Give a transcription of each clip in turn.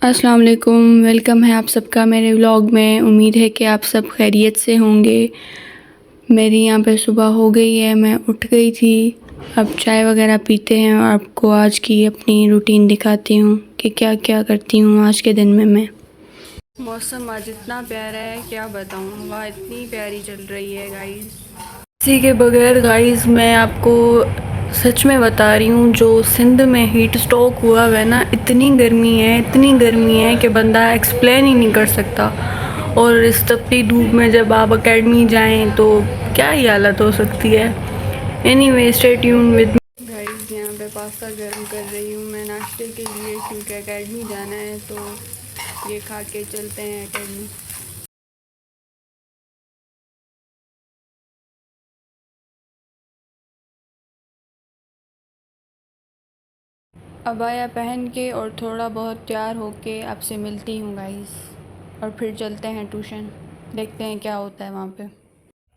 अस्सलाम वालेकुम, वेलकम है आप सबका मेरे व्लॉग में। उम्मीद है कि आप सब खैरियत से होंगे। मेरी यहाँ पे सुबह हो गई है, मैं उठ गई थी। अब चाय वगैरह पीते हैं और आपको आज की अपनी रूटीन दिखाती हूँ कि क्या क्या करती हूँ आज के दिन में मैं। मौसम आज इतना प्यारा है, क्या बताऊँ, हवा इतनी प्यारी चल रही है गाइस। इसी के बगैर गाइस मैं आपको सच में बता रही हूँ, जो सिंध में हीट स्ट्रोक हुआ है ना, इतनी गर्मी है कि बंदा एक्सप्लेन ही नहीं कर सकता। और इस तपती धूप में जब आप एकेडमी जाएं तो क्या ही हालत हो सकती है। Anyway stay tune with guys. यहाँ पे पास्ता गर्म कर रही हूँ मैं नाश्ते के लिए, क्योंकि एकेडमी जाना है तो ये खा के चलते हैं एकेडमी। अबाया पहन के और थोड़ा बहुत तैयार होके आपसे मिलती हूँ गाइस, और फिर चलते हैं ट्यूशन, देखते हैं क्या होता है वहाँ पे।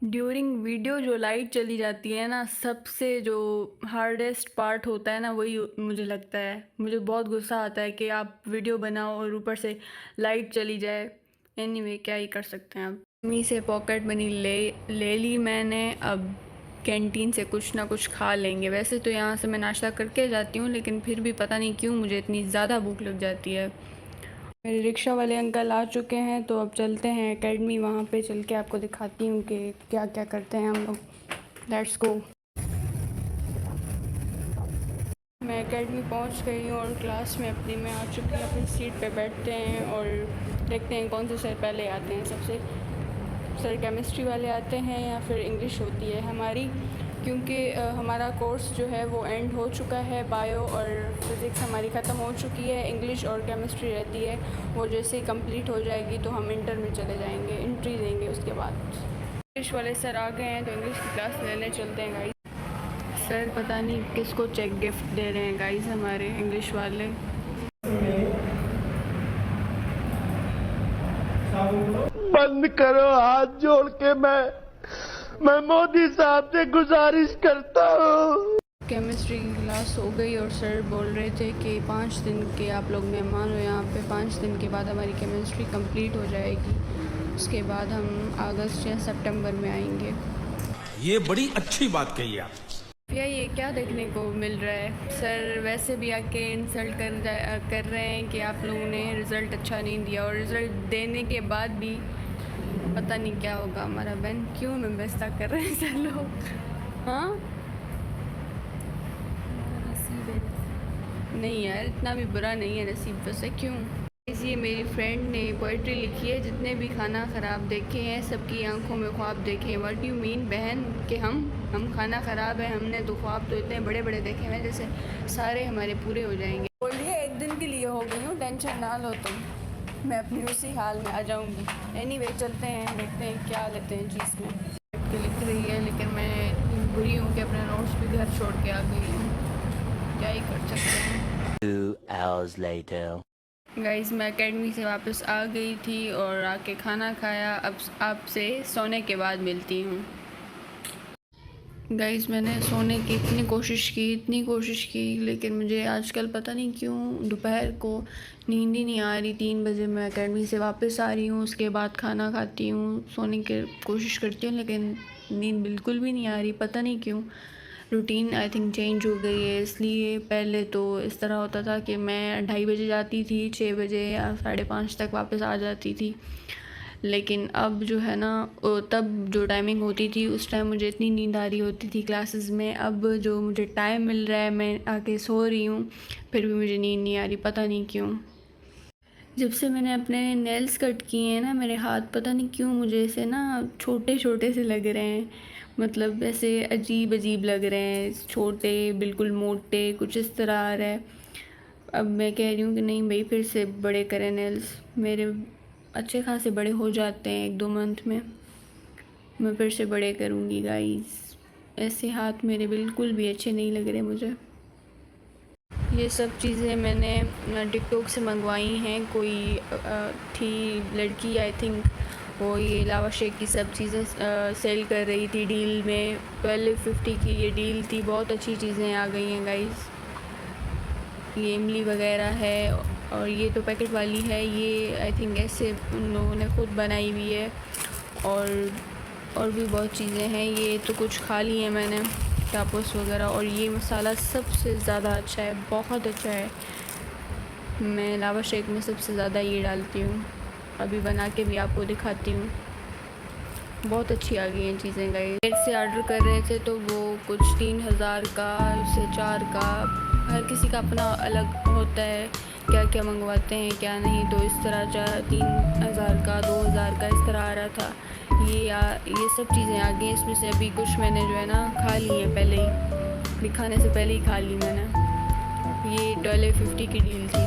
ड्यूरिंग वीडियो जो लाइट चली जाती है ना, सबसे जो हार्डेस्ट पार्ट होता है ना, वही मुझे लगता है। मुझे बहुत गुस्सा आता है कि आप वीडियो बनाओ और ऊपर से लाइट चली जाए। एनीवे क्या ही कर सकते हैं। अब मम्मी से पॉकेट मनी ले ली मैंने। अब कैंटीन से कुछ ना कुछ खा लेंगे। वैसे तो यहाँ से मैं नाश्ता करके जाती हूँ, लेकिन फिर भी पता नहीं क्यों मुझे इतनी ज़्यादा भूख लग जाती है। मेरे रिक्शा वाले अंकल आ चुके हैं, तो अब चलते हैं एकेडमी। वहाँ पे चल के आपको दिखाती हूँ कि क्या क्या करते हैं हम लोग। Let's go. मैं एकेडमी पहुँच गई हूँ और क्लास में अपनी मैं आ चुकी हूँ। अपनी सीट पे बैठते हैं और देखते हैं कौन से सर पहले आते हैं। सबसे सर केमिस्ट्री वाले आते हैं या फिर इंग्लिश होती है हमारी, क्योंकि हमारा कोर्स जो है वो एंड हो चुका है। बायो और फिज़िक्स हमारी ख़त्म हो चुकी है। इंग्लिश और केमिस्ट्री रहती है, वो जैसे ही कंप्लीट हो जाएगी तो हम इंटर में चले जाएंगे, एंट्री देंगे उसके बाद। इंग्लिश वाले सर आ गए हैं तो इंग्लिश की क्लास लेने चलते हैं गाइस। सर पता नहीं किसको चेक गिफ्ट दे रहे हैं गाइस, हमारे इंग्लिश वाले। बंद करो, हाथ जोड़ के मैं मोदी साहब से गुजारिश करता हूँ। केमिस्ट्री की क्लास हो गई और सर बोल रहे थे कि 5 दिन के आप लोग मेहमान हो यहाँ पे। 5 दिन के बाद हमारी केमिस्ट्री कंप्लीट हो जाएगी। उसके बाद हम अगस्त या सितंबर में आएंगे। ये बड़ी अच्छी बात कही आप। भैया ये क्या देखने को मिल रहा है? सर वैसे भी आके इंसल्ट कर रहे हैं कि आप लोगों ने रिज़ल्ट अच्छा नहीं दिया, और रिज़ल्ट देने के बाद भी पता नहीं क्या होगा हमारा। बहन क्यों हमें बेइज्जती कर रहे हैं सर लोग? हाँ नहीं यार, इतना भी बुरा नहीं है नसीब। वैसे क्यों? ये मेरी फ्रेंड ने पोइट्री लिखी है, जितने भी खाना ख़राब देखे हैं सबकी आंखों में ख्वाब देखे हैं। व्हाट यू मीन बहन कि हम खाना ख़राब है? हमने तो ख्वाब तो इतने बड़े बड़े देखे हैं जैसे सारे हमारे पूरे हो जाएंगे। बोलिए एक दिन के लिए हो गई हूँ, टेंशन ना लो तुम, मैं अपनी उसी हाल में आ जाऊँगी। एनीवे चलते हैं, देखते हैं क्या लेते हैं चीज़ में। के लिख रही है, लेकिन मैं इतनी बुरी हूँ कि अपने नोट्स भी घर छोड़ के आ गई हूँ। क्या ही कर सकते हैं। 2 hours later. गाइस मैं एकेडमी से वापस आ गई थी और आके खाना खाया। अब आपसे सोने के बाद मिलती हूँ। गाइस मैंने सोने की इतनी कोशिश की, लेकिन मुझे आजकल पता नहीं क्यों दोपहर को नींद ही नहीं आ रही। 3 बजे मैं एकेडमी से वापस आ रही हूँ, उसके बाद खाना खाती हूँ, सोने की कोशिश करती हूँ, लेकिन नींद बिल्कुल भी नहीं आ रही, पता नहीं क्यों। रूटीन आई थिंक चेंज हो गई है इसलिए। पहले तो इस तरह होता था कि मैं 2:30 बजे जाती थी, 6 बजे या 5:30 तक वापस आ जाती थी। लेकिन अब जो है ना, तब जो टाइमिंग होती थी उस टाइम मुझे इतनी नींद आ रही होती थी क्लासेस में। अब जो मुझे टाइम मिल रहा है मैं आके सो रही हूँ, फिर भी मुझे नींद नहीं आ रही, पता नहीं क्यों। जब से मैंने अपने नेल्स कट किए हैं ना, मेरे हाथ पता नहीं क्यों मुझे ऐसे ना छोटे छोटे से लग रहे हैं। मतलब ऐसे अजीब अजीब लग रहे हैं, छोटे बिल्कुल मोटे, कुछ इस तरह आ रहा है। अब मैं कह रही हूँ कि नहीं भाई, फिर से बड़े करें नेल्स। मेरे अच्छे खासे बड़े हो जाते हैं 1-2 मंथ में, मैं फिर से बड़े करूँगी गाइस। ऐसे हाथ मेरे बिल्कुल भी अच्छे नहीं लग रहे मुझे। ये सब चीज़ें मैंने टिकटॉक से मंगवाई हैं। कोई थी लड़की आई थिंक, वो ये लावा शेक की सब चीज़ें सेल कर रही थी डील में। 1250 की ये डील थी, बहुत अच्छी चीज़ें आ गई हैं गाइस। ये इमली वगैरह है, और ये तो पैकेट वाली है, ये आई थिंक ऐसे उन लोगों ने ख़ुद बनाई हुई है। और भी बहुत चीज़ें हैं, ये तो कुछ खा ली है मैंने, टापोस वगैरह। और ये मसाला सबसे ज़्यादा अच्छा है, बहुत अच्छा है। मैं लावा शेक में सबसे ज़्यादा ये डालती हूँ। अभी बना के भी आपको दिखाती हूँ। बहुत अच्छी आ गई हैं चीज़ें। गाइस नेट से ऑर्डर कर रहे थे तो वो कुछ 3000 का से 4 का, हर किसी का अपना अलग होता है क्या क्या मंगवाते हैं क्या नहीं। तो इस तरह 3000 का 2000 का इस तरह आ रहा था। ये सब चीज़ें आ गई। इसमें से अभी कुछ मैंने जो है ना खा ली है, पहले ही दिखाने से पहले ही खा ली मैंने। ये $50 की डील थी।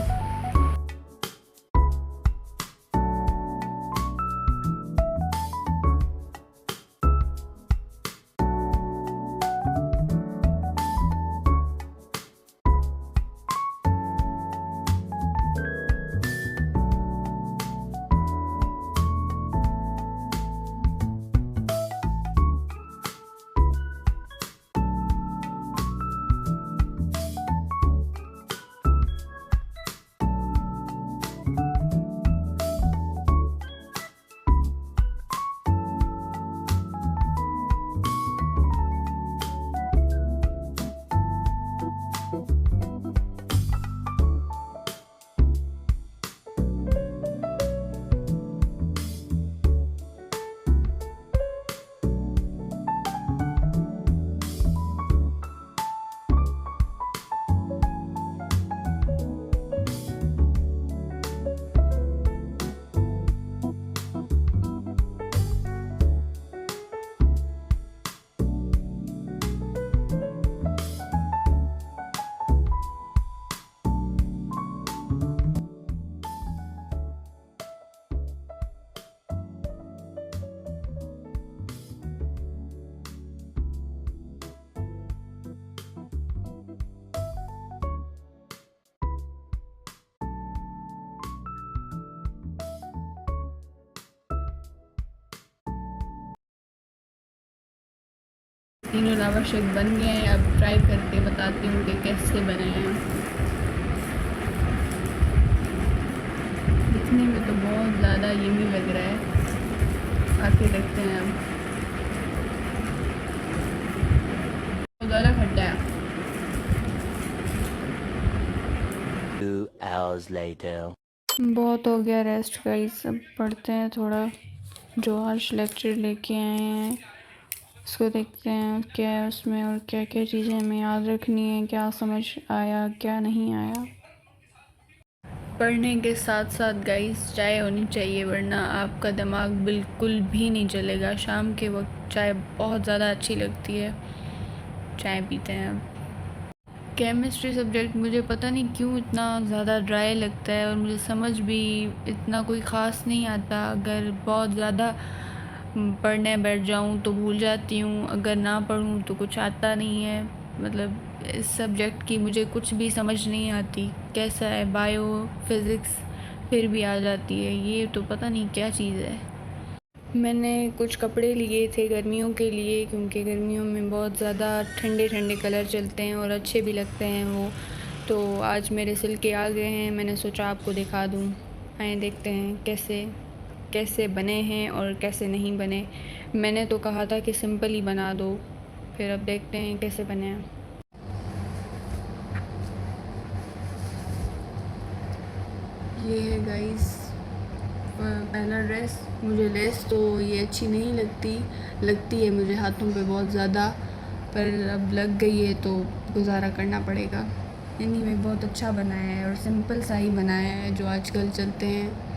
तीनों लावा शेक बन गए हैं। अब ट्राई करके बताती हूँ कि कैसे बने हैं। दिखने में तो बहुत ज़्यादा यम्मी लग रहा है, आके देखते हैं। अब बहुत ज़्यादा खट्टा है। 2 hours later. बहुत हो गया रेस्ट गाइस, अब पढ़ते हैं थोड़ा। जो आज लेक्चर लेके आए हैं उसको देखते हैं क्या है उसमें और क्या क्या चीज़ें हमें याद रखनी है, क्या समझ आया क्या नहीं आया। पढ़ने के साथ साथ गाइस चाय होनी चाहिए, वरना आपका दिमाग बिल्कुल भी नहीं चलेगा। शाम के वक्त चाय बहुत ज़्यादा अच्छी लगती है, चाय पीते हैं। अब केमिस्ट्री सब्जेक्ट मुझे पता नहीं क्यों इतना ज़्यादा ड्राई लगता है और मुझे समझ भी इतना कोई ख़ास नहीं आता। अगर बहुत ज़्यादा पढ़ने बैठ जाऊँ तो भूल जाती हूँ, अगर ना पढ़ूँ तो कुछ आता नहीं है। मतलब इस सब्जेक्ट की मुझे कुछ भी समझ नहीं आती। कैसा है बायो फिज़िक्स फिर भी आ जाती है, ये तो पता नहीं क्या चीज़ है। मैंने कुछ कपड़े लिए थे गर्मियों के लिए, क्योंकि गर्मियों में बहुत ज़्यादा ठंडे ठंडे कलर चलते हैं और अच्छे भी लगते हैं वो। तो आज मेरे सिल के आ गए हैं, मैंने सोचा आपको दिखा दूँ। आए देखते हैं कैसे कैसे बने हैं और कैसे नहीं बने। मैंने तो कहा था कि सिंपल ही बना दो, फिर अब देखते हैं कैसे बने हैं। ये है गाइस पहला ड्रेस। मुझे लेस तो ये अच्छी नहीं लगती है मुझे हाथों पे बहुत ज़्यादा, पर अब लग गई है तो गुजारा करना पड़ेगा। एनीवे बहुत अच्छा बनाया है और सिंपल सा ही बनाया है जो आजकल चलते हैं।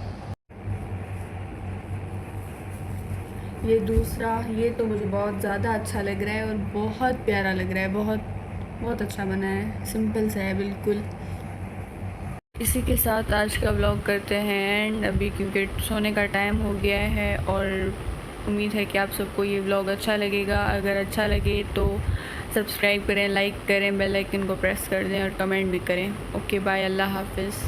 ये दूसरा, ये तो मुझे बहुत ज़्यादा अच्छा लग रहा है और बहुत प्यारा लग रहा है, बहुत अच्छा बना है, सिंपल सा है बिल्कुल। इसी के साथ आज का व्लॉग करते हैं एंड अभी, क्योंकि सोने का टाइम हो गया है। और उम्मीद है कि आप सबको ये व्लॉग अच्छा लगेगा। अगर अच्छा लगे तो सब्सक्राइब करें, लाइक करें, बेल आइकन को प्रेस कर दें और कमेंट भी करें। ओके बाय, अल्लाह हाफिज़।